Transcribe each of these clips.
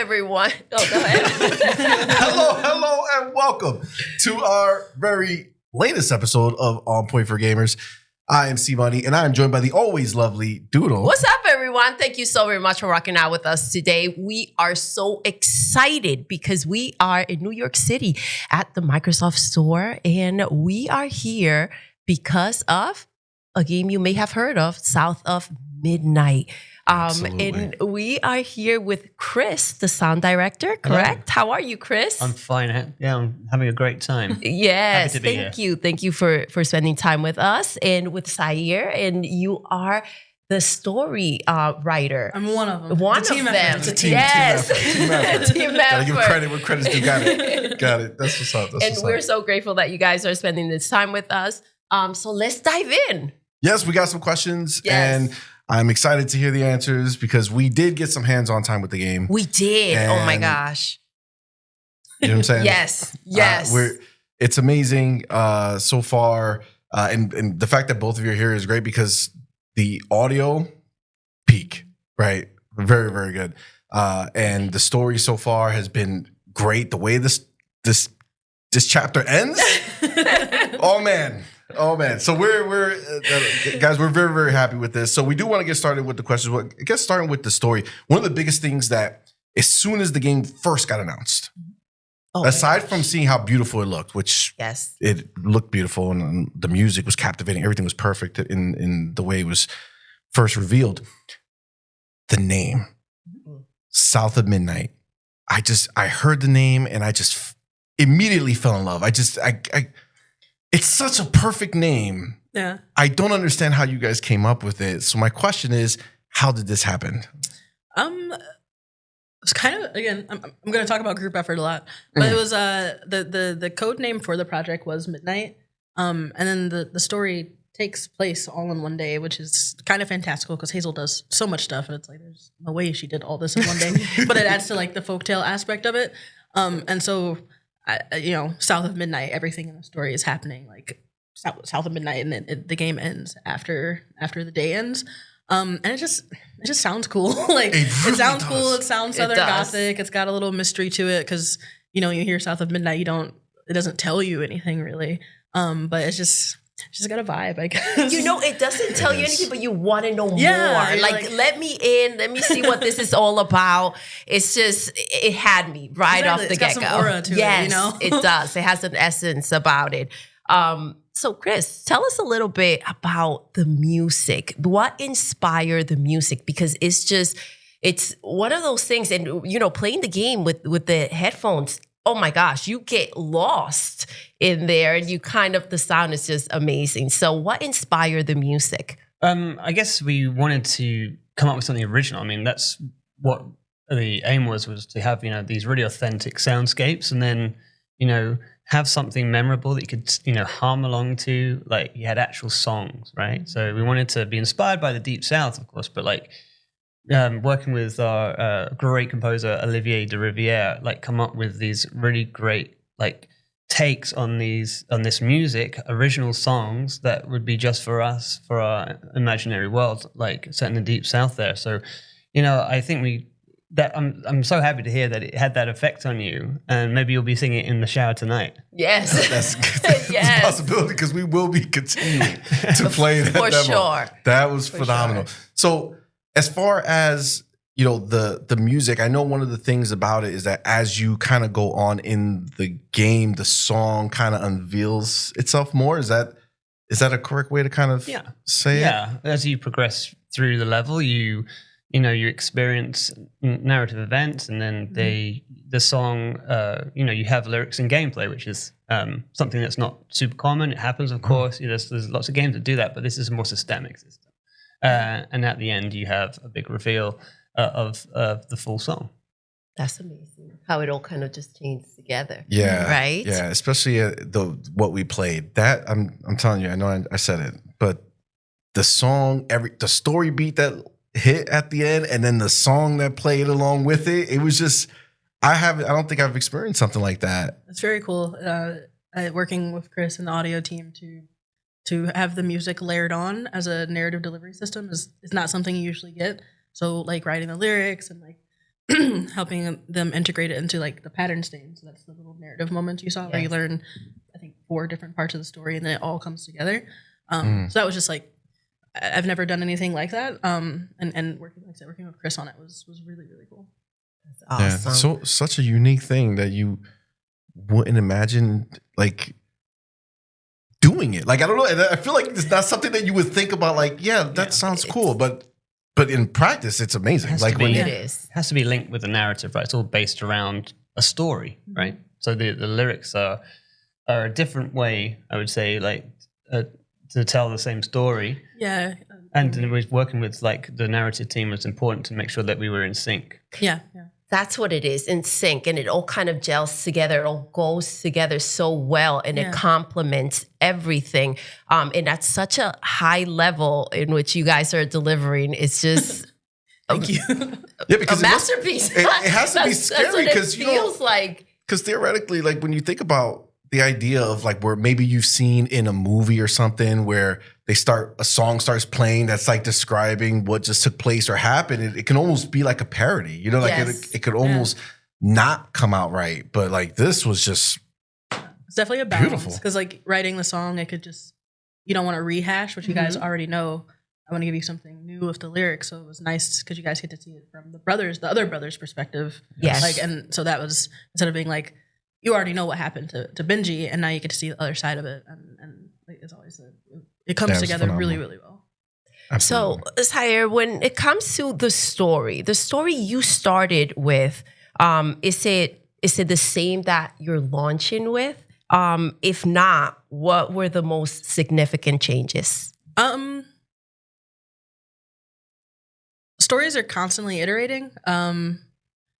everyone? Oh, go ahead. Hello, and welcome to our very latest episode of On Point for Gamers. I am CMoney, and I am joined by the always lovely Doodle. What's up, everyone? Thank you so very much for rocking out with us today. We are so excited because we are in New York City at the Microsoft Store, and we are here because of a game you may have heard of, South of Midnight. And we are here with Chris, the sound director, correct? Hello. How are you, Chris? I'm fine. Yeah, I'm having a great time. Yes, thank you. Thank you for spending time with us and with Zaire. And you are the story writer. I'm one of them. One of them. It's a team, yes. Team effort. Team effort. Gotta give credit where credit's due. Got it. That's what's up. And we're so grateful that you guys are spending this time with us. So let's dive in. Yes, we got some questions. Yes. And I'm excited to hear the answers because we did get some hands-on time with the game. We did. And oh my gosh. You know what I'm saying? Yes. It's amazing so far. And the fact that both of you are here is great because the audio peak, right? Very, very good. And the story so far has been great. The way this chapter ends. Oh man. So we're guys, we're very, very happy with this. So we do want to get started with the questions. I guess starting with the story. One of the biggest things that as soon as the game first got announced, aside from seeing how beautiful it looked, which it looked beautiful and the music was captivating, everything was perfect in the way it was first revealed. The name, South of Midnight. I heard the name and I just immediately fell in love. It's such a perfect name. Yeah. I don't understand how you guys came up with it. So my question is, how did this happen? It's kind of, again, I'm going to talk about group effort a lot, but it was the code name for the project was Midnight. And then the story takes place all in one day, which is kind of fantastical because Hazel does so much stuff and it's like there's no way she did all this in one day, but it adds to like the folktale aspect of it. And so South of Midnight, everything in the story is happening like South of Midnight, and then the game ends after the day ends. And it just sounds cool. Like it sounds cool. It sounds Southern Gothic. It's got a little mystery to it because you hear South of Midnight, it doesn't tell you anything really. But it's just got a vibe, I guess. It doesn't tell you anything, but you want to know more. Like, let me in. Let me see what this is all about. It's just, it had me right off the get-go. It's got some aura to it, It does. It has an essence about it. So Chris, tell us a little bit about the music. What inspired the music? Because it's one of those things, and playing the game with the headphones, oh my gosh, you get lost in there and the sound is just amazing. So what inspired the music? I guess we wanted to come up with something original. I mean, that's what the aim was to have, these really authentic soundscapes and then, have something memorable that you could, hum along to. Like you had actual songs, right? So we wanted to be inspired by the Deep South, of course, but working with our great composer Olivier de Rivière, come up with these really great takes on this music, original songs that would be just for us, for our imaginary world, set in the Deep South there. So, I think I'm so happy to hear that it had that effect on you, and maybe you'll be singing it in the shower tonight. Yes, that's a possibility because we will be continuing to play that for demo. Sure. That was phenomenal. Sure. So. As far as, the music, I know one of the things about it is that as you kind of go on in the game, the song kind of unveils itself more. Is that a correct way to kind of say it? Yeah. As you progress through the level, you experience narrative events, and then the song, you have lyrics and gameplay, which is something that's not super common. It happens, of course. There's lots of games that do that, but this is a more systemic system. And at the end, you have a big reveal of the full song. That's amazing. How it all kind of just changes together. Yeah. Right? Yeah. Especially what we played. That I'm telling you, I know I said it, but the song, the story beat that hit at the end, and then the song that played along with it, it was just, I don't think I've experienced something like that. It's very cool. Working with Chris and the audio team to have the music layered on as a narrative delivery system is not something you usually get. So writing the lyrics and helping them integrate it into like the pattern stain. So that's the little narrative moment you saw where you learn, I think, 4 different parts of the story, and then it all comes together. So that was just like, I've never done anything like that. And working, like I said, working with Chris on it was really, really cool. That's awesome. So such a unique thing that you wouldn't imagine like doing it. Like, I don't know. I feel like it's not something that you would think about. Like, yeah, that sounds cool, but in practice, it's amazing. Like when it is. It has to be linked with the narrative, right? It's all based around a story, right? So the lyrics are a different way, I would say, like to tell the same story. Yeah. And we're working with like the narrative team was important to make sure that we were in sync. Yeah. That's what it is, in sync, and it all kind of gels together. It all goes together so well, and it complements everything. And at such a high level in which you guys are delivering, it's just Thank you. Yeah, because a masterpiece. It has to be scary because it feels like. Because theoretically, like when you think about the idea of like where maybe you've seen in a movie or something where a song starts playing that's like describing what just took place or happened, it can almost be like a parody, you know, like it could almost not come out right. But like this was just it's definitely a balance because like writing the song, it could just, you don't want to rehash what you guys already know. I want to give you something new with the lyrics. So it was nice because you guys get to see it from the other brothers' perspective. Yes. Like, and so that was, instead of being like, you already know what happened to Benji, and now you get to see the other side of it. And like, it's always, it comes together really, really well. absolutely. So, Zaire, when it comes to the story you started with, is it the same that you're launching with? If not, what were the most significant changes? Stories are constantly iterating.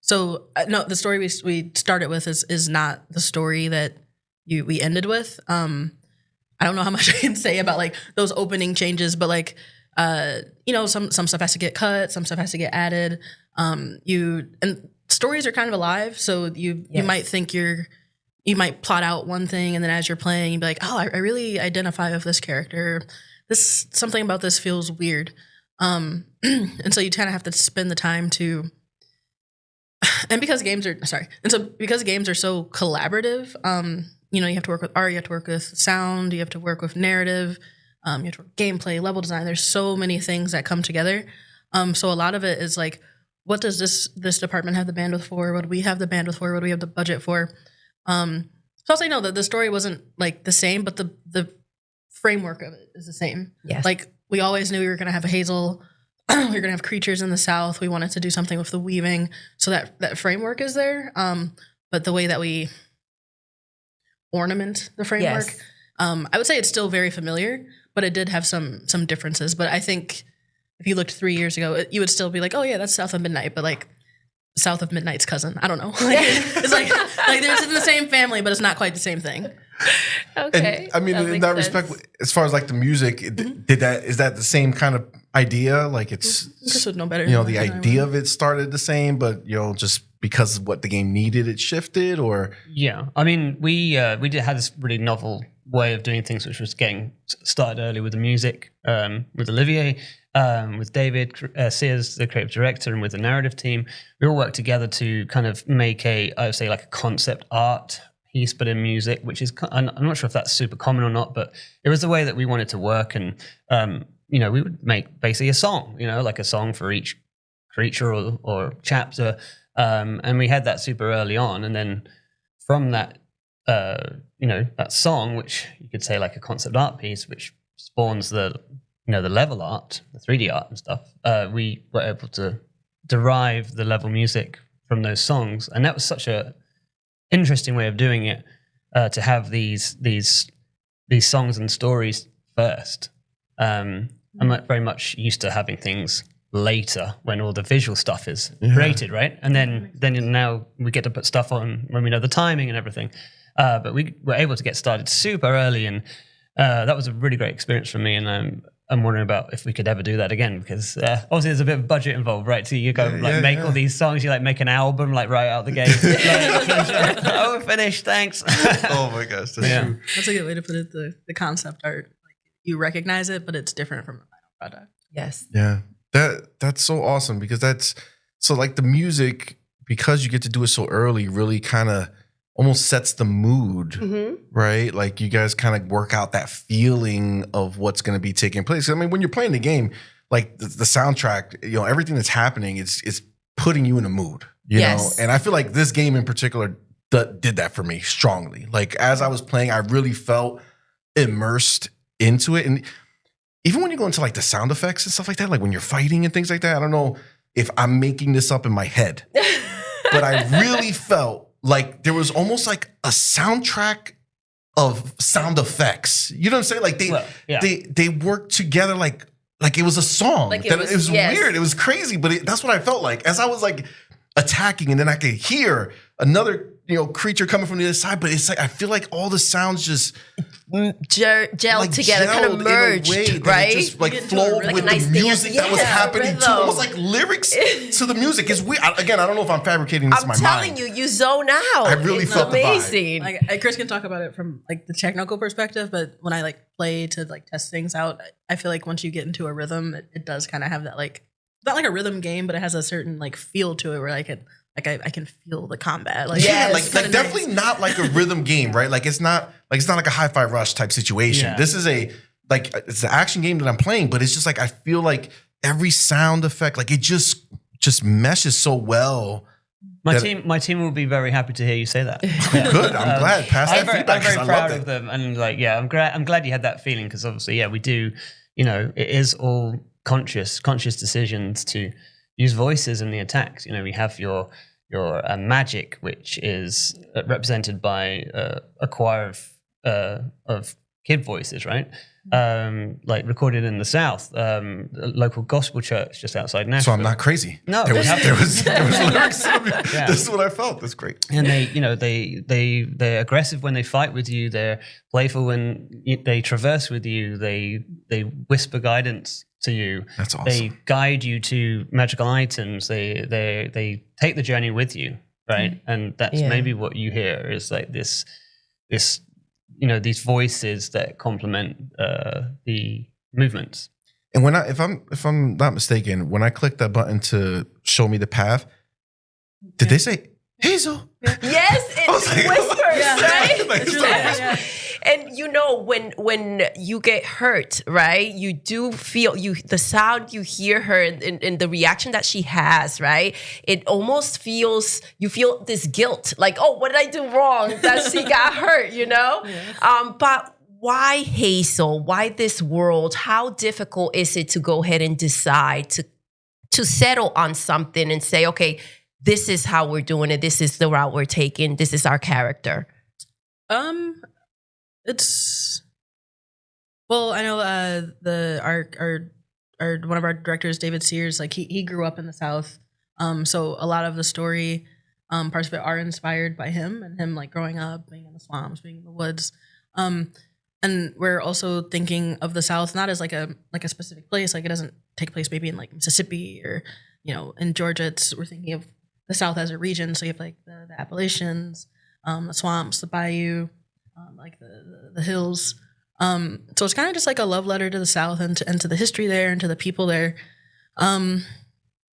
So no, the story we started with is not the story that we ended with. I don't know how much I can say about like those opening changes, but like you know, some stuff has to get cut, some stuff has to get added. And stories are kind of alive, so you might think you might plot out one thing, and then as you're playing, you'd be like, oh, I really identify with this character. Something about this feels weird. And so you kind of have to spend the time to. And because games are so collaborative, you know, you have to work with art, you have to work with sound, you have to work with narrative, you have to work with gameplay, level design. There's so many things that come together. So a lot of it is like, what does this department have the bandwidth for? What do we have the bandwidth for? What do we have the budget for? So I'll say no, that the story wasn't like the same, but the framework of it is the same. Yes. Like we always knew we were going to have a Hazel. We were going to have creatures in the South. We wanted to do something with the weaving. So that framework is there. But the way that we ornament the framework, I would say it's still very familiar, but it did have some differences. But I think if you looked 3 years ago, you would still be like, oh yeah, that's South of Midnight, but like South of Midnight's cousin. I don't know. Like, it's like they're in the same family, but it's not quite the same thing. Okay. And, I mean, in that respect, as far as like the music, is that the same kind of idea? Like it's, Chris would know better. you know, the idea of it started the same, but you know, just because of what the game needed, it shifted, or Yeah, I mean, we had this really novel way of doing things, which was getting started early with the music, with Olivier, with David Sears, the creative director, and with the narrative team. We all worked together to kind of make I would say like a concept art piece, but in music, which is, I'm not sure if that's super common or not, but it was the way that we wanted to work. And, you know, we would make basically a song, you know, like a song for each creature or chapter. And we had that super early on. And then from that, you know, that song, which you could say like a concept art piece, which spawns the level art, the 3D art and stuff, we were able to derive the level music from those songs. And that was such a interesting way of doing it, to have these songs and stories first. I'm very much used to having things later when all the visual stuff is created, right? And then now we get to put stuff on when we know the timing and everything. But we were able to get started super early, and that was a really great experience for me. And I'm wondering about if we could ever do that again, because obviously there's a bit of budget involved, right? So you go make all these songs, you like make an album like right out the gate. Oh, we're finished, thanks. oh my gosh, that's true. That's a good way to put it. The concept art, like you recognize it, but it's different from the final product. Yes. Yeah, that's so awesome, because that's so like the music because you get to do it so early, really kind of almost sets the mood, right? Like you guys kind of work out that feeling of what's going to be taking place. I mean, when you're playing the game, like the soundtrack, you know, everything that's happening, it's putting you in a mood, you know? And I feel like this game in particular did that for me strongly. Like as I was playing, I really felt immersed into it. And even when you go into like the sound effects and stuff like that, like when you're fighting and things like that, I don't know if I'm making this up in my head, but I really felt like there was almost like a soundtrack of sound effects. You know what I'm saying? Like they worked together like it was a song. Like it was weird. It was crazy, but that's what I felt like as I was like attacking, and then I could hear another creature coming from the other side. But it's like I feel like all the sounds just gelled like together, kind of merged, right? It just like flowed like with a nice the music that was happening too. Almost like lyrics to the music. It's weird. Again, I don't know if I'm fabricating this in my mind. I'm telling you zone out. I really felt amazing. Like Chris can talk about it from like the technical perspective, but when I like play to like test things out, I feel like once you get into a rhythm, it does kind of have that like not like a rhythm game, but it has a certain like feel to it where I can feel the combat. Like like definitely not like a rhythm game, right? Like it's not like a Hi-Fi Rush type situation. Yeah. This is it's an action game that I'm playing, but it's just like I feel like every sound effect, like it just meshes so well. My team will be very happy to hear you say that. Yeah. Good. I'm glad. Pass that feedback. I'm very proud of them, and like, yeah, I'm glad you had that feeling because obviously, yeah, we do. It is all conscious decisions to use voices in the attacks. We have your magic, which is represented by a choir of kid voices, right? Like recorded in the South, a local gospel church just outside Nashville. So I'm not crazy. No, there was lyrics. Yeah. This is what I felt. That's great. And they're aggressive when they fight with you. They're playful when they traverse with you. They whisper guidance to you. That's awesome. They guide you to magical items. They take the journey with you, right? And that's maybe what you hear is like this these voices that complement the movements. And when if I'm not mistaken, when I clicked that button to show me the path, did they say Hazel? Yes, it whispers, right? Like, It's really Yeah. And when you get hurt, right? You do feel the sound you hear her and the reaction that she has, right? It almost feels you feel this guilt, like, oh, what did I do wrong that she got hurt, Yeah. But why Hazel? Why this world? How difficult is it to go ahead and decide to settle on something and say, okay, this is how we're doing it. This is the route we're taking. This is our character. It's I know our one of our directors, David Sears, like he grew up in the South, so a lot of the story, parts of it are inspired by him and him like growing up, being in the swamps, being in the woods, and we're also thinking of the South not as like a specific place, like it doesn't take place maybe in like Mississippi or in Georgia. We're thinking of the South as a region, so you have like the Appalachians, the swamps, the bayou. Like the hills. So it's kind of just like a love letter to the South and to the history there and to the people there. And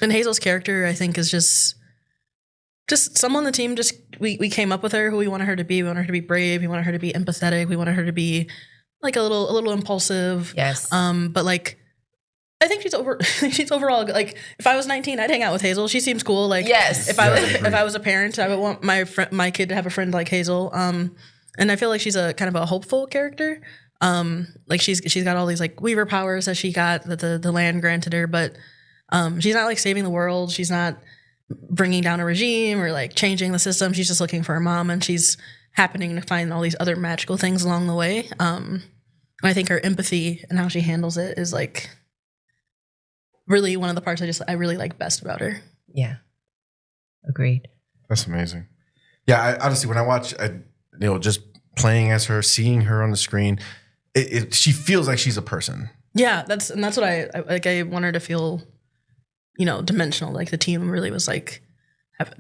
Hazel's character, I think, is just someone on the team. We came up with her who we wanted her to be. We wanted her to be brave. We wanted her to be empathetic. We wanted her to be like a little impulsive. Yes. But like, I think she's overall like. If I was 19, I'd hang out with Hazel. She seems cool. Like, yes. If I was a parent, I would want my kid to have a friend like Hazel. And I feel like she's a kind of a hopeful character. Like she's got all these like weaver powers that she got that the land granted her, but she's not like saving the world. She's not bringing down a regime or like changing the system. She's just looking for her mom, and she's happening to find all these other magical things along the way. And I think her empathy and how she handles it is like really one of the parts I really like best about her. Yeah. Agreed. That's amazing. Yeah, I honestly, when I watch, just playing as her, seeing her on the screen, she feels like she's a person. Yeah, that's what I like. I want her to feel, dimensional. Like the team really was like,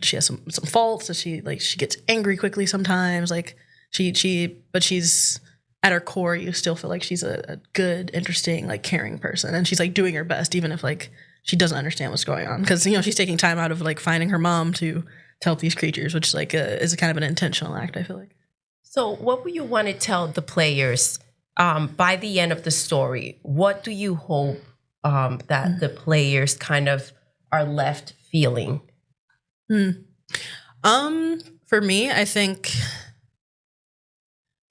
she has some faults. So she gets angry quickly sometimes. Like but she's at her core. You still feel like she's a good, interesting, like caring person, and she's like doing her best, even if like she doesn't understand what's going on because, you know, she's taking time out of like finding her mom to help these creatures, which like is a kind of an intentional act, I feel like. So what would you want to tell the players by the end of the story? What do you hope that the players kind of are left feeling? For me, I think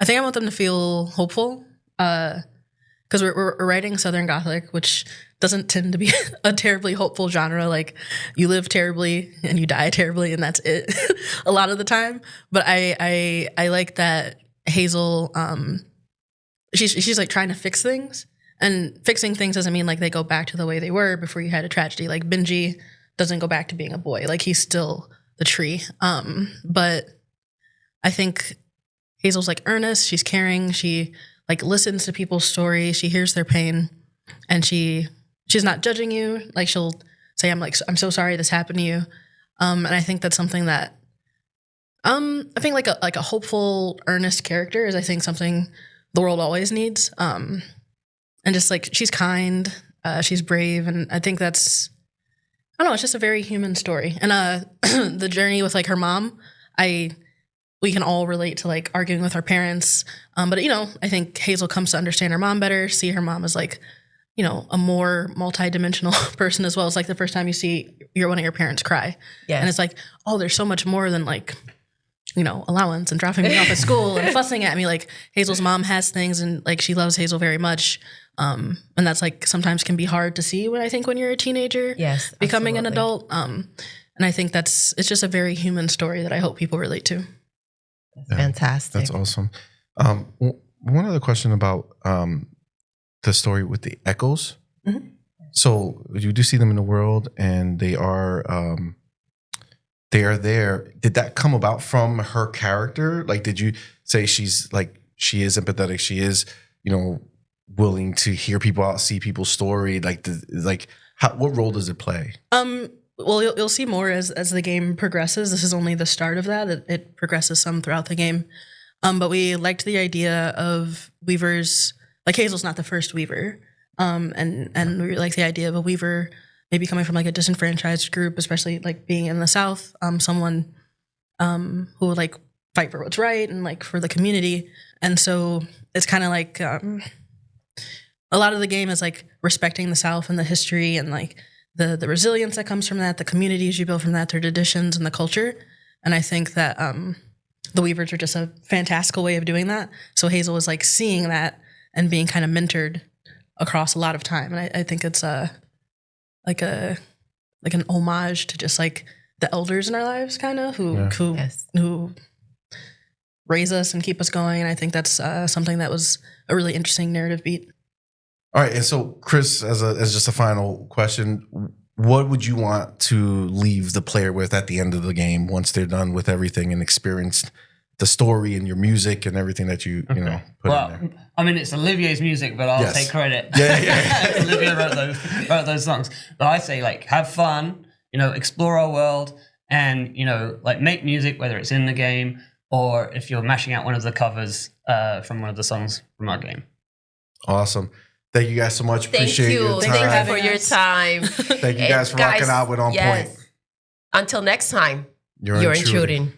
I want them to feel hopeful because we're writing Southern Gothic, which doesn't tend to be a terribly hopeful genre. Like you live terribly and you die terribly, and that's it a lot of the time. But I like that Hazel. She's like trying to fix things, and fixing things doesn't mean like they go back to the way they were before you had a tragedy. Like Benji doesn't go back to being a boy. Like he's still the tree. But I think Hazel's like earnest. She's caring. She like listens to people's stories. She hears their pain, and she's not judging you. Like she'll say, I'm so sorry this happened to you. And I think that's something that I think like a hopeful, earnest character is I think something the world always needs. And just like she's kind, she's brave, and I think that's I don't know, it's just a very human story. And the journey with like her mom, we can all relate to like arguing with our parents. But you know, I think Hazel comes to understand her mom better, see her mom as like, you know, a more multi-dimensional person as well. It's like the first time you see one of your parents cry. Yeah. And it's like, oh, there's so much more than like, you know, allowance and dropping me off at school and fussing at me. Like Hazel's mom has things and like she loves Hazel very much. And that's like sometimes can be hard to see when you're a teenager, yes, becoming absolutely. an adult. And I think it's just a very human story that I hope people relate to. That's fantastic. That's awesome. One other question about the story with the echoes. Mm-hmm. So you do see them in the world, and they are there. Did that come about from her character? Like, did you say she is empathetic? She is, you know, willing to hear people out, see people's story. What role does it play? Well, you'll see more as the game progresses. This is only the start of that. It progresses some throughout the game. But we liked the idea of weavers. Like Hazel's not the first weaver. And we like the idea of a weaver maybe coming from like a disenfranchised group, especially like being in the South, someone who would like fight for what's right and like for the community. And so it's kind of like a lot of the game is like respecting the South and the history and like the resilience that comes from that, the communities you build from that, their traditions and the culture. And I think that the Weavers are just a fantastical way of doing that. So Hazel was like seeing that and being kind of mentored across a lot of time. And I think it's like an homage to just like the elders in our lives, kind of who raise us and keep us going. And I think that's something that was a really interesting narrative beat. All right, and so Chris, as just a final question, what would you want to leave the player with at the end of the game once they're done with everything and experienced the story and your music and everything that you put in there? I mean, it's Olivier's music, but I'll take credit. Yeah. Olivier wrote those songs. But I say, like, have fun, explore our world, and, like, make music, whether it's in the game or if you're mashing out one of the covers from one of the songs from our game. Awesome. Thank you guys so much. Appreciate your time. Thank you for your time. Thank you guys for rocking out with On Point. Until next time, you're intruding.